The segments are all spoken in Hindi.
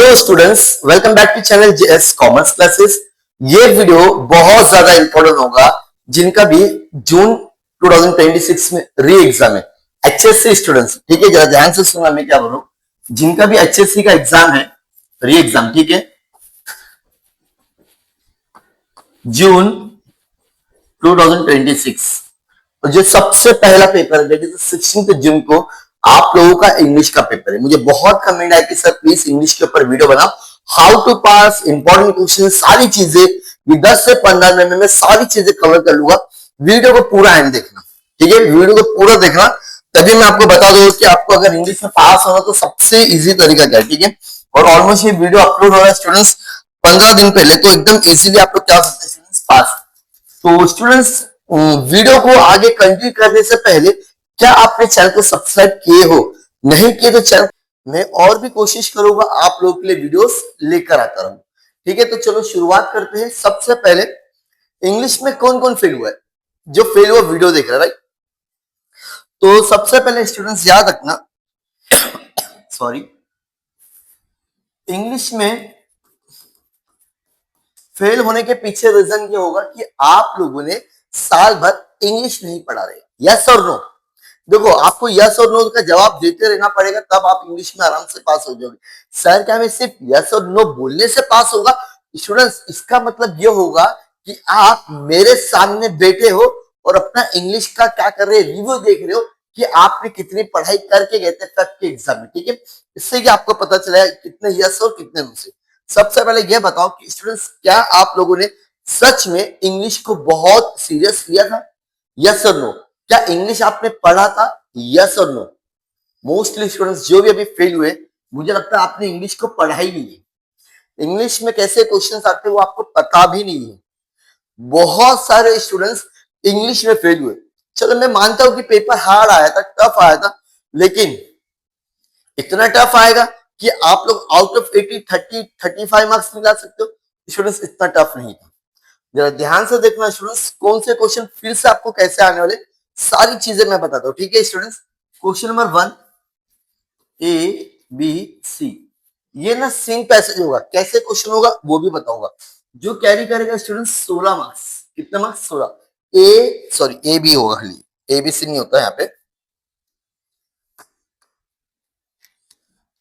Hello students, welcome back to channel JS commerce classes. ये वीडियो बहुत ज्यादा इंपॉर्टेंट होगा जिनका भी जून 2026 में री एग्जाम है, एचएससी स्टूडेंट्स। ठीक है, जरा ध्यान से सुनना मैं क्या बोल रहा हूं। जिनका भी एचएससी का एग्जाम है, री एग्जाम, ठीक है, जून 2026, और जो सबसे पहला पेपर है दैट इज 16 जून को आप लोगों का इंग्लिश का पेपर है। मुझे बहुत कमेंट आया कि सर प्लीज इंग्लिश के ऊपर वीडियो बनाओ, how to pass, important question, सारी चीजें ये 10 से 15 मिनट में सारी चीजें कवर कर लूंगा। वीडियो को पूरा एंड देखना, ठीक है, वीडियो को पूरा देखना, तभी मैं आपको बता दूंगा कि आपको अगर इंग्लिश में पास होना तो सबसे इजी तरीका क्या है। ठीक है, और ऑलमोस्ट ये वीडियो अपलोड हो रहा है स्टूडेंट्स 15 दिन पहले, तो एकदम इजीली आप लोग क्या सकते हैं स्टूडेंट्स, पास। तो स्टूडेंट्स, वीडियो को आगे कंटिन्यू करने से पहले क्या आपने चैनल को सब्सक्राइब किए हो? नहीं किए तो चैनल मैं और भी कोशिश करूंगा आप लोगों के लिए वीडियोस लेकर आता रहूं। ठीक है, तो चलो शुरुआत करते हैं। सबसे पहले इंग्लिश में कौन कौन फेल हुआ है? जो फेल हुआ वीडियो देख रहा है, राइट? तो सबसे पहले स्टूडेंट्स याद रखना, सॉरी, इंग्लिश में फेल होने के पीछे रीजन ये होगा कि आप लोगों ने साल भर इंग्लिश नहीं पढ़ा रहे। यस और नो? देखो, आपको यस और नो का जवाब देते रहना पड़ेगा, तब आप इंग्लिश में आराम से पास हो जाओगे। सर क्या मैं सिर्फ यस और नो बोलने से पास होगा? स्टूडेंट्स, इसका मतलब ये होगा कि आप मेरे सामने बैठे हो और अपना इंग्लिश का क्या कर रहे, रिव्यू देख रहे हो कि आपने कितनी पढ़ाई करके गए थे तब के एग्जाम में। ठीक है, इससे कि आपको पता चला कितने यस और कितने नो से। सबसे पहले यह बताओ कि स्टूडेंट्स, क्या आप लोगों ने सच में इंग्लिश को बहुत सीरियस लिया था? यस और नो? क्या इंग्लिश आपने पढ़ा था? यस और नो? मोस्टली स्टूडेंट्स जो भी अभी फेल हुए, मुझे लगता है आपने इंग्लिश को पढ़ा ही नहीं है। इंग्लिश में कैसे क्वेश्चंस आते हैं वो आपको पता भी नहीं है। बहुत सारे स्टूडेंट्स इंग्लिश में फेल हुए। चलो मैं मानता हूं कि पेपर हार्ड आया था, टफ आया था, लेकिन इतना टफ आएगा कि आप लोग आउट ऑफ 80 30 35 मार्क्स निकाल सकते हो? स्टूडेंट्स, इतना टफ नहीं था। जरा ध्यान से देखना स्टूडेंट्स, कौन से क्वेश्चन फिर से आपको कैसे आने वाले, सारी चीजें मैं बताता हूं। ठीक है स्टूडेंट्स, क्वेश्चन नंबर 1 ABC, ये ना सिंग पैसेज होगा। कैसे क्वेश्चन होगा वो भी बताऊंगा। जो कैरी करेगा स्टूडेंट्स 16 मार्क्स। कितने मार्क्स? 16। ए बी होगा, खाली ABC नहीं होता यहाँ पे।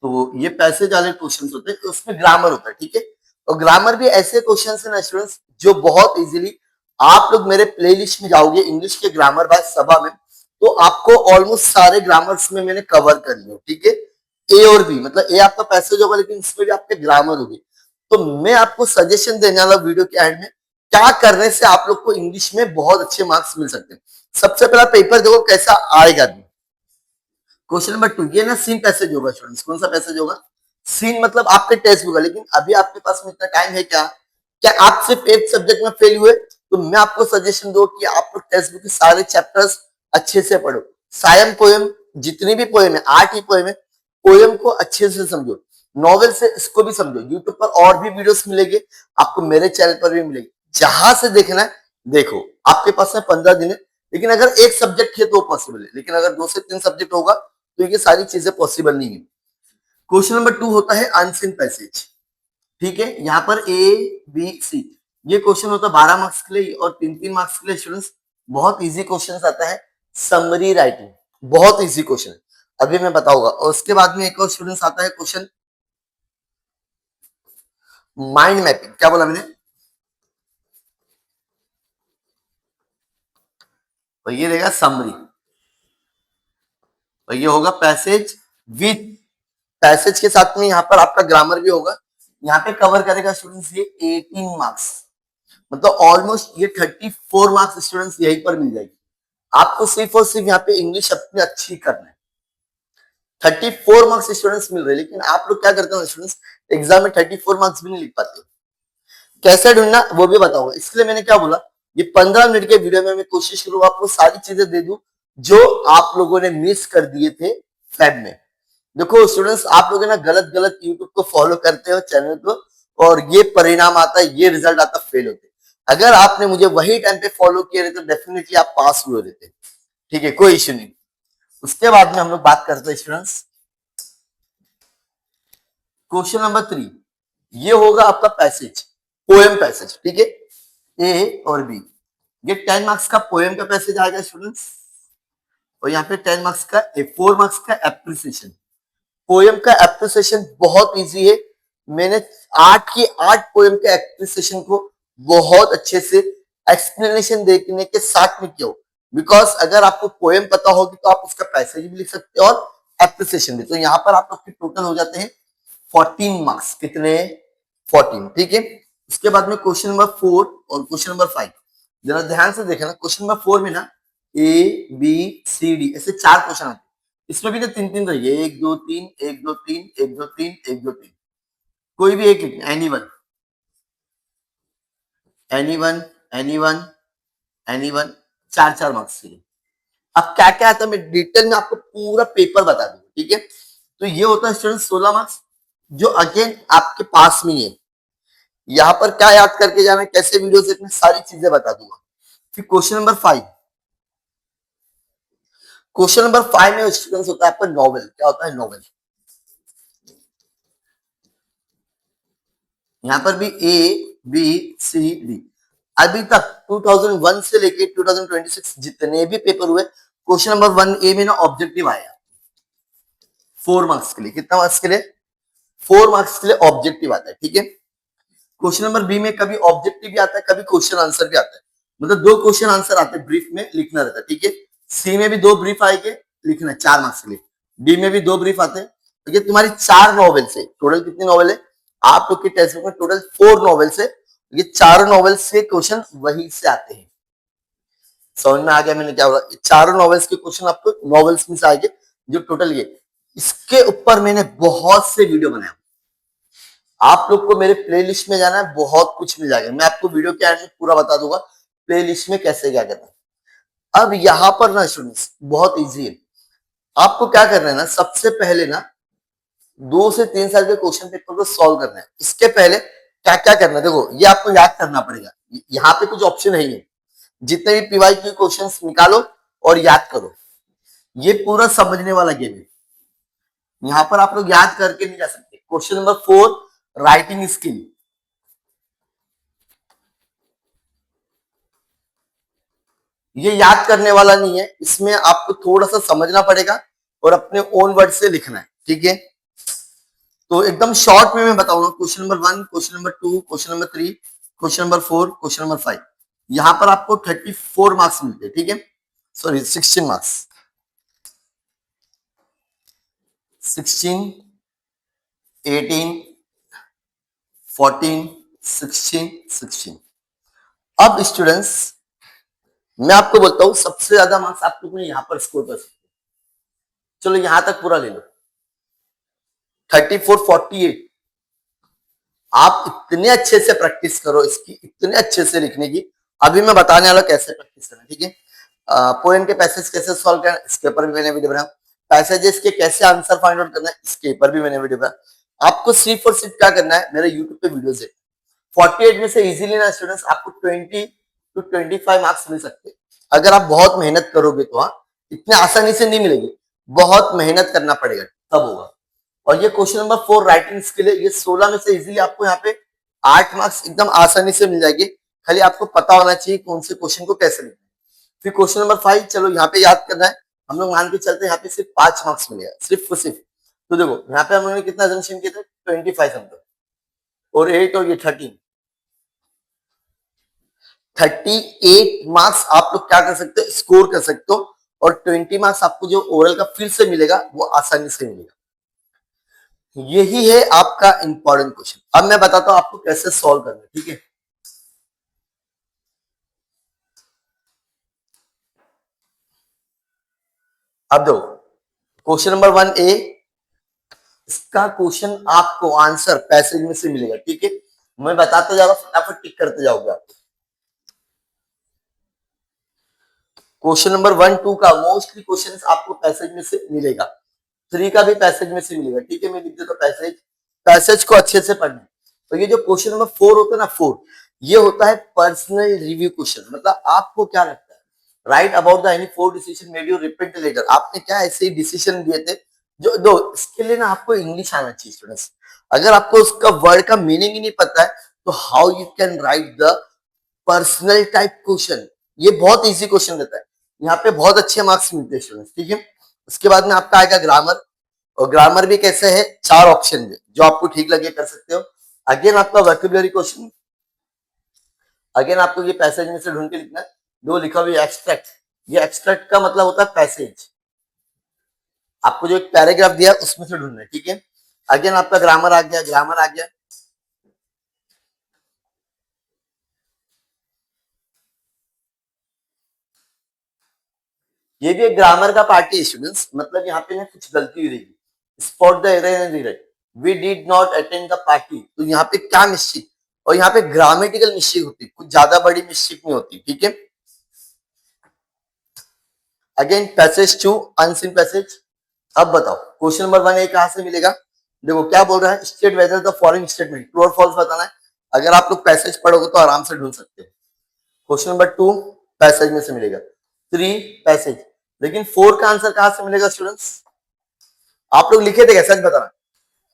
तो ये पैसेज वाले क्वेश्चंस होते हैं, तो उसमें ग्रामर होता है। ठीक है, और ग्रामर भी ऐसे क्वेश्चंस है ना स्टूडेंट्स, जो बहुत इजीली आप लोग मेरे प्लेलिस्ट में जाओगे इंग्लिश के ग्रामर बाय सबा में, तो आपको ऑलमोस्ट सारे ग्रामर्स में मैंने कवर कर लिया। ठीक है, ए और बी, मतलब ए आपका पैसेज होगा लेकिन इसमें भी आपके ग्रामर होगी। तो मैं आपको सजेशन देने वाला वीडियो के एंड में क्या करने से आप लोग को इंग्लिश में बहुत अच्छे मार्क्स मिल सकते हैं। सबसे पहला पेपर देखो कैसा आएगा। क्वेश्चन नंबर 2, ये ना सीन पैसेज होगा स्टूडेंट्स। कौन सा पैसेज होगा? सीन मतलब आपके टेक्स्ट बुक है, लेकिन अभी आपके पास में इतना टाइम है क्या? क्या आप सिर्फ एक सब्जेक्ट में फेल हुए? तो मैं आपको सजेशन दो कि आप लोग टेक्स्ट बुक के सारे चैप्टर्स अच्छे से पढ़ो। सायम पोएम, जितनी भी पोएम है, 8 ही पोएम है, पोएम को अच्छे से समझो। नॉवेल से इसको भी समझो। यूट्यूब पर और भी वीडियोस मिलेंगे आपको, मेरे चैनल पर भी मिलेगी। जहां से देखना है देखो। आपके पास में 15 दिन है, लेकिन अगर एक सब्जेक्ट है तो पॉसिबल है, लेकिन अगर 2 से 3 सब्जेक्ट होगा तो ये सारी चीजें पॉसिबल नहीं है। क्वेश्चन नंबर 2 होता है अनसीन पैसेज। ठीक है, यहाँ पर ABC, ये क्वेश्चन होता है 12 मार्क्स के लिए और 3-3 मार्क्स के लिए। स्टूडेंट्स, बहुत इजी क्वेश्चन आता है। समरी राइटिंग बहुत इजी क्वेश्चन है, अभी मैं बताऊंगा। और उसके बाद में एक और स्टूडेंट्स आता है क्वेश्चन माइंड मैपिंग। क्या बोला मैंने? और ये रहेगा समरी, और ये होगा पैसेज विथ, पैसेज के साथ में यहाँ पर आपका ग्रामर भी होगा। यहाँ पे कवर करेगा स्टूडेंट्स ये 18 मार्क्स, मतलब ऑलमोस्ट ये 34 मार्क्स स्टूडेंट्स यहीं पर मिल जाएगी। आपको सिर्फ और सिर्फ यहाँ पे इंग्लिश अपनी अच्छी करना है। 34 मार्क्स स्टूडेंट्स मिल रहे हैं, लेकिन आप लोग क्या करते हो स्टूडेंट्स, एग्जाम में 34 मार्क्स भी नहीं लिख पाते। कैसे ढूंढना वो भी बताऊंगा। इसके लिए मैंने क्या बोला, ये 15 मिनट के वीडियो में मैं कोशिश करूंगा आपको सारी चीजें दे दूं जो आप लोगों ने मिस कर दिए थे फैब में। देखो स्टूडेंट्स, आप लोग ना गलत गलत यूट्यूब को फॉलो करते हो, चैनल को, और ये परिणाम आता है, ये रिजल्ट आता, फेल होते। अगर आपने मुझे वही टाइम पे फॉलो किए रहते तो डेफिनेटली आप पास हुए रहते। ठीक है, कोई इश्यू नहीं। उसके बाद में हम लोग बात करते हैं स्टूडेंट्स क्वेश्चन नंबर 3, ये होगा आपका पैसेज, पोएम पैसेज, ठीक है, ए और बी। ये 10 मार्क्स का पोएम का पैसेज आएगा स्टूडेंट्स, और यहाँ पे 10 मार्क्स का 4 मार्क्स का एप्रिसिएशन। पोएम का एप्रिसिएशन बहुत इजी है, मैंने 8 की 8 पोएम के एप्रिसिएशन को बहुत अच्छे से एक्सप्लेनेशन देखने के साथ में किया, बिकॉज अगर आपको पोएम पता होगी तो आप उसका पैसेज भी लिख सकते हो और एप्रिसिएशन भी। तो यहाँ पर आप आपके टोटल हो जाते हैं 14 मार्क्स, कितने, 14, ठीक है। उसके बाद में क्वेश्चन नंबर 4 और क्वेश्चन नंबर 5, जरा ध्यान से देखना। क्वेश्चन नंबर 4 में ना ए बी सी डी ऐसे 4 क्वेश्चन आते हैं, इसमें भी ना 3-3 रहिए, 1 2 3 1 2 3 1 2 3 1 2 3, कोई भी एक लिखना, anyone anyone anyone anyone, 4-4 marks के लिए। अब क्या क्या आता है मैं डिटेल में आपको पूरा पेपर बता दूंगा, ठीक है। तो ये होता है स्टूडेंट 16 मार्क्स, जो अगेन आपके पास में है। यहाँ पर क्या याद करके जाना है, कैसे वीडियो देखने, सारी चीजें बता दूंगा। फिर क्वेश्चन नंबर 5, क्वेश्चन नंबर 5 में स्टूडेंट्स होता है आपका नॉवेल। क्या होता है, नॉवेल। यहाँ पर भी ए बी सी डी, अभी तक 2001 से लेके 2026 जितने भी पेपर हुए, क्वेश्चन नंबर 1 ए में ना ऑब्जेक्टिव आया 4 मार्क्स के लिए। कितना मार्क्स के लिए, 4 मार्क्स के लिए ऑब्जेक्टिव आता है, ठीक है। क्वेश्चन नंबर बी में कभी ऑब्जेक्टिव भी आता है, कभी क्वेश्चन आंसर भी आता है, मतलब 2 क्वेश्चन आंसर आते हैं, ब्रीफ में लिखना रहता है, ठीक है। सी में भी 2 ब्रीफ आएंगे, लिखना है 4 मार्क्स के लिए। डी में भी 2 ब्रीफ आते हैं। तो ये तुम्हारी 4 नॉवेल से टोटल कितनी नॉवेल है, आप लोग के टेक्स्ट बुक में टोटल 4 नॉवेल से, ये 4 नॉवेल से क्वेश्चन वही से आते हैं। समझ में आ गया मैंने क्या बोला, चारों नॉवेल्स के क्वेश्चन आपको नॉवेल्स में से आएंगे, जो टोटल ये। इसके ऊपर मैंने बहुत से वीडियो बनाए, आप लोग को मेरे प्लेलिस्ट में जाना है, बहुत कुछ मिल जाएगा, मैं आपको वीडियो के एंड में पूरा बता दूंगा प्लेलिस्ट में कैसे क्या करना है। अब यहाँ पर ना स्टूडेंट्स बहुत इजी है, आपको क्या करना है ना, सबसे पहले ना 2 से 3 साल के क्वेश्चन पेपर को सॉल्व करना है। इसके पहले क्या क्या करना है, देखो ये आपको याद करना पड़ेगा, यहाँ पे कुछ ऑप्शन है ही, जितने भी पीवाई के क्वेश्चंस निकालो और याद करो, ये पूरा समझने वाला गेम है। यहाँ पर आप लोग याद करके नहीं जा सकते। क्वेश्चन नंबर 4, राइटिंग स्किल, ये याद करने वाला नहीं है, इसमें आपको थोड़ा सा समझना पड़ेगा और अपने ओन वर्ड से लिखना है, ठीक है। तो एकदम शॉर्ट में मैं बताऊंगा, question number 1, question number 2, question number 3, question number 4, question number 5, यहाँ पर आपको 34 मार्क्स मिलते हैं, ठीक है, सॉरी 16 मार्क्स, 16, 18, 14, 16, 16। अब स्टूडेंट्स मैं आपको बोलता हूं सबसे ज्यादा मार्क्स आप लोग यहाँ पर स्कोर कर सकते हो, चलो यहां तक पूरा ले लो, 34, 48। आप इतने अच्छे से प्रैक्टिस करो इसकी, इतने अच्छे से लिखने की, अभी मैं बताने वाला कैसे प्रैक्टिस करना, ठीक है। पोएम के पैसेज कैसे सॉल्व करना, इसके ऊपर भी मैंने वीडियो बनाया। पैसेजेस के कैसे आंसर फाइंड आउट करना है, इसके ऊपर भी मैंने वीडियो बनाया। आपको सिर्फ और सिर्फ क्या करना है, मेरे यूट्यूब पे वीडियोस है, 48 में से इजीली ना स्टूडेंट्स आपको 20 to 25 मार्क्स मिल सकते हैं, अगर आप बहुत मेहनत करोगे तो। हाँ, इतने आसानी से नहीं मिलेगी, बहुत मेहनत करना पड़ेगा तब होगा। और ये क्वेश्चन नंबर 4 राइटिंग स्किल है, ये 16 में से इजीली आपको यहाँ पे 8 मार्क्स एकदम आसानी से मिल जाएगी, खाली आपको पता होना चाहिए कौन से क्वेश्चन को कैसे लिखना है। फिर क्वेश्चन नंबर 5, चलो यहाँ पे याद करना है, हम लोग मान के चलते हैं यहाँ पे सिर्फ 5 मार्क्स मिलेगा, सिर्फ और सिर्फ। तो देखो यहाँ पे हम लोगों ने कितना अजम्पशन किया था, 25 समथिंग, और 8 और ये 13, 38 मार्क्स आप लोग क्या कर सकते हो, स्कोर कर सकते हो, और 20 मार्क्स आपको जो ओरल का फिर से मिलेगा वो आसानी से मिलेगा। यही है आपका इंपॉर्टेंट क्वेश्चन। अब मैं बताता हूं आपको कैसे सॉल्व करना है, ठीक है। अब दो क्वेश्चन नंबर 1 ए, इसका क्वेश्चन आपको आंसर पैसेज में से मिलेगा, ठीक है। मैं बताते जाऊंगा, फटाफट टिक करते जाओगे आप। क्वेश्चन नंबर 1, 2 का मोस्टली क्वेश्चन आपको पैसेज में से मिलेगा, 3 का भी पैसेज में से मिलेगा, ठीक है। मैं लिख देता हूं पैसेज, पैसेज को अच्छे से पढ़ना। तो ये जो क्वेश्चन नंबर 4 होता है ना, 4, ये होता है पर्सनल रिव्यू क्वेश्चन, मतलब आपको क्या लगता है, write about the any 4 decision made you repeat letter, आपने क्या ऐसे डिसीजन दिए थे जो दो इसके लिए ना आपको इंग्लिश आना चाहिए स्टूडेंट्स। अगर आपको उसका वर्ड का मीनिंग ही नहीं पता है तो how you can write the personal type question. ये बहुत इजी क्वेश्चन रहता है, यहाँ पे बहुत अच्छे मार्क्स मिलते हैं स्टूडेंट्स, ठीक है। उसके बाद में आपका आएगा ग्रामर, और ग्रामर भी कैसे है, 4 ऑप्शन में जो आपको ठीक लगे कर सकते हो। अगेन आपका वर्केबुलरी क्वेश्चन, अगेन आपको ये पैसेज में से ढूंढ के लिखना है। जो लिखा हुआ एक्सट्रैक्ट, ये एक्सट्रैक्ट का मतलब होता है पैसेज। आपको जो एक पैराग्राफ दिया उसमें से ढूंढना है, ठीक है। अगेन आपका ग्रामर आ गया, ग्रामर आ गया। ये भी एक ग्रामर का पार्ट है स्टूडेंट्स, मतलब यहाँ पे ना कुछ गलती हुई रहेगी। Spot the error and rewrite, we did not attend the party, तो यहाँ पे क्या मिस्टेक, और यहाँ पे ग्रामेटिकल मिस्टेक होती है, कुछ ज्यादा बड़ी मिस्टेक नहीं होती, ठीक है। Again passage 2 unseen passage. अब बताओ क्वेश्चन नंबर 1 ये कहां से मिलेगा। देखो क्या बोल रहा है, state whether the following statement true और फॉल्स बताना है। अगर आप लोग पैसेज पढ़ोगे तो आराम से ढूंढ सकते हो। क्वेश्चन नंबर 2 पैसेज में से मिलेगा, 3 पैसेज, लेकिन 4 का आंसर कहां से मिलेगा स्टूडेंट्स। आप लोग लिखे थे क्या, सच बताना।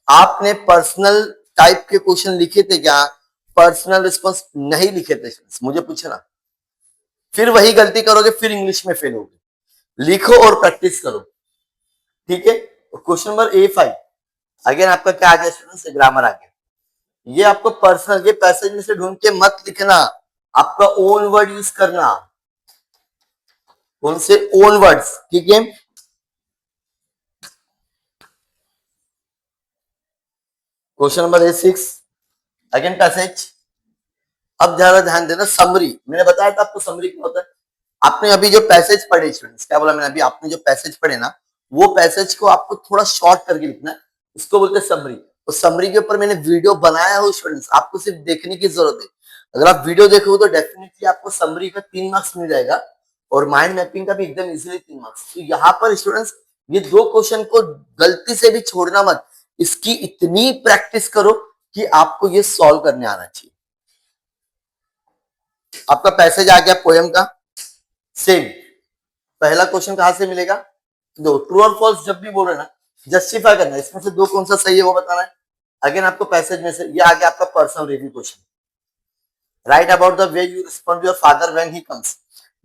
आपने पर्सनल टाइप के क्वेश्चन लिखे थे क्या, पर्सनल रिस्पॉन्स नहीं लिखे थे मुझे पूछना। फिर वही गलती करोगे, फिर इंग्लिश में फेल होगे। लिखो और प्रैक्टिस करो, ठीक है। क्वेश्चन नंबर A5 अगेन आपका क्या आ गया स्टूडेंट्स, ग्रामर आ गया। ये आपको पर्सनल, ये पैसेज में से ढूंढ के मत लिखना, आपका ओन वर्ड यूज करना, कौन से ओन वर्ड्स, ठीक है। Question number A6 again passage. अब जरा ध्यान देना, समरी मैंने बताया था आपको, समरी क्या होता है। आपने अभी जो पैसेज पढ़े स्टूडेंट्स, क्या बोला मैंने अभी, आपने जो पैसेज पढ़े ना, वो पैसेज को आपको थोड़ा शॉर्ट करके लिखना है, इसको बोलते हैं समरी। तो समरी के ऊपर मैंने वीडियो बनाया हो स्टूडेंट्स, आपको सिर्फ देखने की जरूरत है। अगर आप वीडियो देखोगे तो डेफिनेटली आपको समरी का 3 मार्क्स मिल जाएगा, और माइंड मैपिंग का भी एकदम इजीली 3 मार्क्स। तो यहाँ पर स्टूडेंट्स ये 2 क्वेश्चन को गलती से भी छोड़ना मत, इसकी इतनी प्रैक्टिस करो कि आपको ये सॉल्व करने आना चाहिए। आपका पैसेज आ गया पोएम का, सेम पहला क्वेश्चन कहां से मिलेगा, दो ट्रू और फॉल्स जब भी बोल रहे ना जस्टिफाई करना है, इसमें से 2 कौन सा सही है वो बताना है। अगेन आपको पैसेज में से ये आ गया आपका personal review question, write about the way you respond to your father when he comes.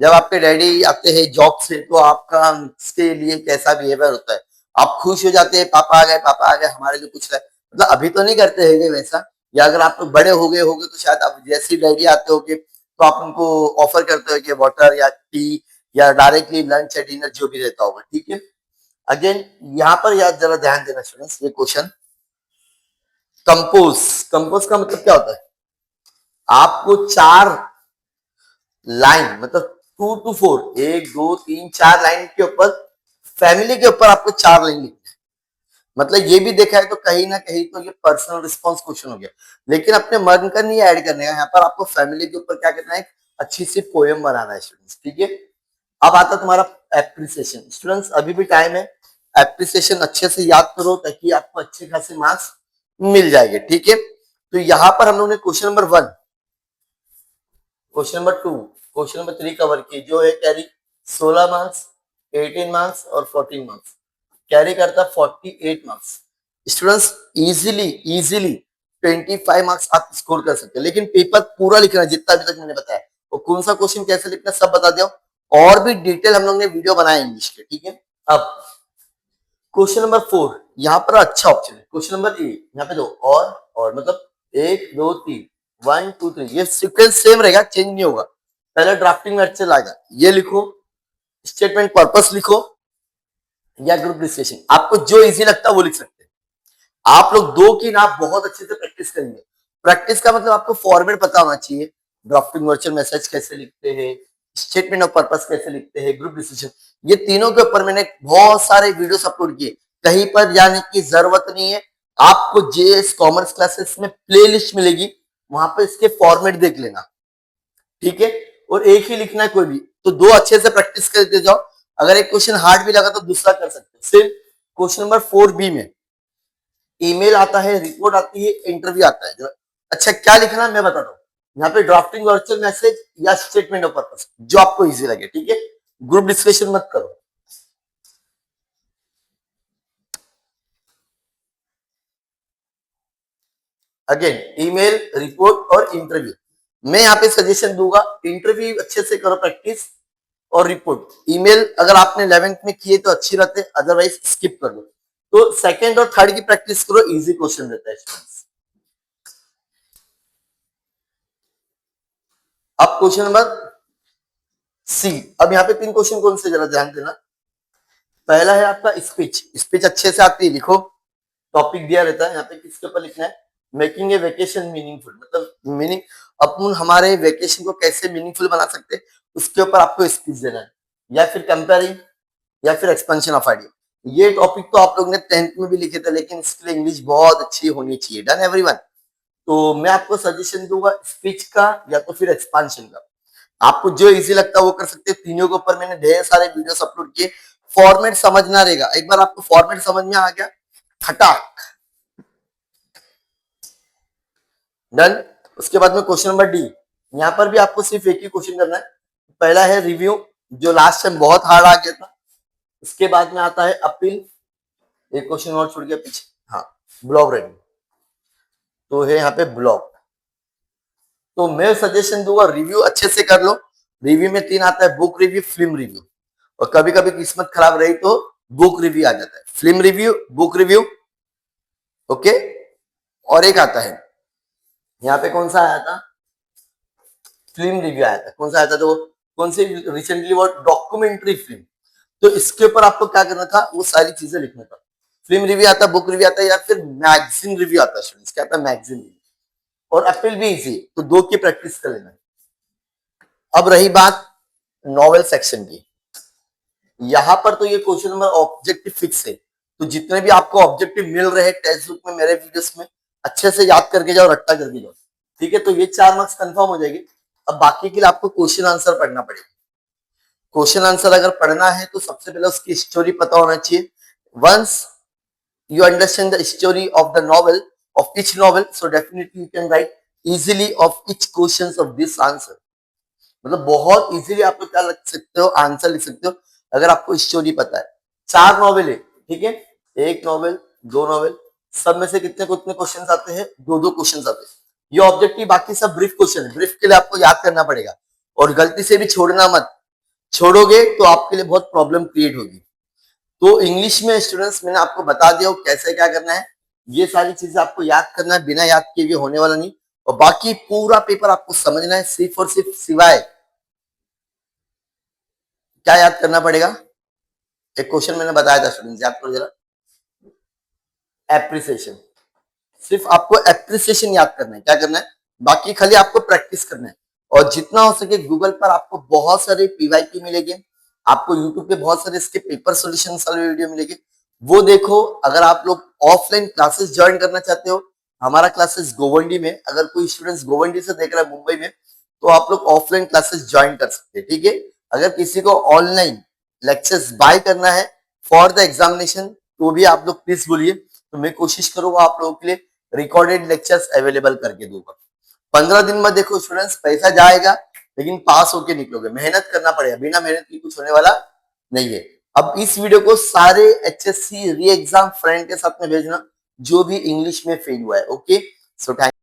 जब आपके डैडी आते हैं जॉब से तो आपका उसके लिए कैसा बिहेवियर होता है। आप खुश हो जाते हैं, पापा आ गए, पापा आ गए, हमारे लिए कुछ है, मतलब अभी तो नहीं करते हैं वैसा, या अगर आप लोग बड़े हो गए होगे तो शायद आप जैसे ही डैडी आते होगे तो आप उनको ऑफर करते हो कि वाटर या टी या डायरेक्टली लंच या डिनर जो भी रहता होगा, ठीक है। अगेन यहाँ पर याद जरा ध्यान देना स्टूडेंट्स, ये क्वेश्चन कंपोज, कंपोज का मतलब क्या होता है, आपको 4 लाइन मतलब 2 to 4 1 2 3 4 लाइन के ऊपर, फैमिली के ऊपर आपको 4 लाइन लिखनी है। मतलब ये भी देखा है तो कहीं ना कहीं तो ये पर्सनल रिस्पॉन्स क्वेश्चन हो गया, लेकिन अपने मन का नहीं ऐड करने का, यहाँ पर आपको फैमिली के ऊपर क्या करना है, अच्छी सी पोएम बनाना है स्टूडेंट्स, ठीक है। अब आता तुम्हारा एप्रिसिएशन स्टूडेंट्स, अभी भी टाइम है, एप्रिसिएशन अच्छे से याद करो ताकि आपको अच्छे खासे मार्क्स मिल जाएंगे, ठीक है। तो यहाँ पर हम लोग ने question number 1, question number 2, question number 3 cover की, जो है कैरी 16 मार्क्स, 18 मार्क्स और 14 मार्क्स, कैरी करता 48 marks. Students easily easily 25 marks आप स्कोर कर सकते हैं, लेकिन पेपर पूरा लिखना जितना अभी तक मैंने बताया, और कौन सा क्वेश्चन कैसे लिखना सब बता दिया, और भी डिटेल हम लोग ने वीडियो बनाया इंग्लिश के, ठीक है। अब क्वेश्चन नंबर 4 यहाँ पर अच्छा ऑप्शन है, क्वेश्चन नंबर ए यहाँ पे दो और मतलब 1 2 3 1 2 3, ये सीक्वेंस सेम रहेगा, चेंज नहीं होगा। पहले ड्राफ्टिंग में अच्छे लाएगा, ये लिखो, स्टेटमेंट पर्पस लिखो या ग्रुप डिस्कशन, आपको जो इजी लगता है वो लिख सकते हैं। आप लोग 2 की ना बहुत अच्छे से प्रैक्टिस करेंगे। प्रैक्टिस का मतलब आपको फॉर्मेट पता होना चाहिए, ड्राफ्टिंग वर्चुअल मैसेज कैसे लिखते हैं, स्टेटमेंट ऑफ पर्पस कैसे लिखते हैं, ग्रुप डिस्कशन, ये तीनों के ऊपर मैंने बहुत सारे वीडियोस अपलोड किए, कहीं पर जाने की जरूरत नहीं है। आपको जेएस कॉमर्स क्लासेस में प्लेलिस्ट मिलेगी, वहां पर इसके फॉर्मेट देख लेना, ठीक है। और एक ही लिखना है कोई भी, तो 2 अच्छे से प्रैक्टिस करते जाओ। अगर एक क्वेश्चन हार्ड भी लगा तो दूसरा कर सकते हो। सिर्फ क्वेश्चन नंबर 4B में ईमेल आता है, रिपोर्ट आती है, इंटरव्यू आता है। अच्छा क्या लिखना है मैं बताता हूँ, यहाँ पे ड्राफ्टिंग वर्चुअल मैसेज या स्टेटमेंट ऑफ पर्पस, जो आपको इजी लगे, ठीक है। ग्रुप डिस्कशन मत करो। अगेन ईमेल, रिपोर्ट और इंटरव्यू। मैं यहाँ पे सजेशन दूंगा, इंटरव्यू अच्छे से करो प्रैक्टिस, और रिपोर्ट ईमेल अगर आपने 11th में किए तो अच्छी रहते, अदरवाइज स्किप कर दो। तो सेकंड और थर्ड की प्रैक्टिस करो, इजी क्वेश्चन रहता है। अब क्वेश्चन नंबर सी। अब यहाँ पे 3 क्वेश्चन कौन से, जरा ध्यान देना। पहला है आपका स्पीच। स्पीच अच्छे से आती है, लिखो। टॉपिक दिया रहता है यहाँ पे, किसके ऊपर लिखना है, मेकिंग ए वेकेशन मीनिंगफुल, मतलब मीनिंग, अपन हमारे वेकेशन को कैसे मीनिंगफुल बना सकते हैं, उसके ऊपर आपको स्पीच देना है, या फिर कंपेयरिंग, या फिर एक्सपेंशन ऑफ आइडिया। ये टॉपिक तो आप लोग ने 10th में भी लिखे थे, लेकिन इसके लिए इंग्लिश बहुत अच्छी होनी चाहिए। Done everyone. तो मैं आपको सजेशन दूंगा स्पीच का या तो फिर एक्सपांशन का, आपको जो इजी लगता है वो कर सकते हैं। तीनों के ऊपर मैंने ढेर सारे वीडियोस अपलोड किए। फॉर्मेट समझना रहेगा, एक बार आपको फॉर्मेट समझ में आ गया, खटाक डन। उसके बाद में क्वेश्चन नंबर डी। यहाँ पर भी आपको सिर्फ एक ही क्वेश्चन करना है। पहला है रिव्यू, जो लास्ट टाइम बहुत हार्ड आ गया था। उसके बाद में आता है अपील, एक क्वेश्चन और छूट गया पीछे, हाँ, ब्लॉग रेडी, तो है यहाँ पे ब्लॉग। तो मैं सजेशन दूंगा रिव्यू अच्छे से कर लो। रिव्यू में 3 आता है, बुक रिव्यू, फिल्म रिव्यू, और कभी कभी किस्मत खराब रही तो बुक रिव्यू आ जाता है। Film review, book review, okay. और एक आता है यहाँ पे, कौन सा आया था, फिल्म रिव्यू आया था। कौन सा आया था, तो कौन सी रिसेंटली, वो डॉक्यूमेंट्री फिल्म। तो इसके ऊपर आपको क्या करना था, वो सारी चीजें लिखना था। फिल्म रिव्यू आता है, बुक रिव्यू आता है, या फिर मैगजीन रिव्यू आता है स्टूडेंट्स, क्या आता है, मैगजीन रिव्यू। और अपील भी इजी, तो 2 की प्रैक्टिस कर लेना। अब रही बात नॉवेल सेक्शन की, यहां पर तो ये क्वेश्चन नंबर ऑब्जेक्टिव फिक्स है। तो जितने भी आपको ऑब्जेक्टिव मिल रहे हैं टेक्स्ट बुक में, मेरे वीडियोस में, अच्छे से याद करके जाओ, रट्टा करके जाओ, ठीक है। तो ये 4 मार्क्स कंफर्म हो जाएगी। अब बाकी के लिए आपको क्वेश्चन आंसर पढ़ना पड़ेगा। क्वेश्चन आंसर अगर पढ़ना है तो सबसे पहले उसकी स्टोरी पता होना चाहिए। Once you understand the story of the novel, of each novel, so definitely you can write easily of each questions of this answer। मतलब बहुत इजीली आप लोग क्या लिख सकते हो, आंसर लिख सकते हो, अगर आपको स्टोरी पता है। 4 नॉवेल है, ठीक है, 1 नॉवेल, 2 नॉवेल, सब में से कितने कितने क्वेश्चन आते हैं, 2 क्वेश्चन आते हैं। ये ऑब्जेक्टिव, बाकी सब ब्रीफ क्वेश्चन है। ब्रीफ के लिए आपको याद करना पड़ेगा, और गलती से भी छोड़ना मत, छोड़ोगे तो आपके लिए बहुत प्रॉब्लम क्रिएट होगी। तो इंग्लिश में स्टूडेंट्स मैंने आपको बता दिया कैसे क्या करना है। ये सारी चीजें आपको याद करना है, बिना याद किए हुए होने वाला नहीं। और बाकी पूरा पेपर आपको समझना है, सिर्फ और सिर्फ सिवाय क्या याद करना पड़ेगा, एक क्वेश्चन मैंने बताया था स्टूडेंट्स, याद करो जरा, एप्रिसिएशन। सिर्फ आपको एप्रिसिएशन याद करना है, क्या करना है, बाकी खाली आपको प्रैक्टिस करना है। और जितना हो सके गूगल पर आपको बहुत सारे पीवाईक्यू मिलेंगे, आपको यूट्यूब पे बहुत सारे इसके पेपर सॉल्यूशन वाले वीडियो मिलेंगे, वो देखो। अगर आप लोग ऑफलाइन क्लासेस ज्वाइन करना चाहते हो, हमारा क्लासेस गोवंडी में, अगर कोई स्टूडेंट्स गोवंडी से देख रहा है मुंबई में, तो आप लोग ऑफलाइन क्लासेस ज्वाइन कर सकते हैं, ठीक है। अगर किसी को ऑनलाइन लेक्चर्स बाय करना है फॉर द एग्जामिनेशन, तो भी आप लोग प्लीज बोलिए, तो मैं कोशिश करूंगा आप लोगों के लिए रिकॉर्डेड लेक्चर्स अवेलेबल करके दूंगा। 15 दिन में देखो स्टूडेंट्स, पैसा जाएगा लेकिन पास होके निकलोगे, मेहनत करना पड़ेगा, बिना मेहनत की कुछ होने वाला नहीं है। अब इस वीडियो को सारे HSC री एग्जाम फ्रेंड के साथ में भेजना, जो भी इंग्लिश में फेल हुआ है, ओके। So thank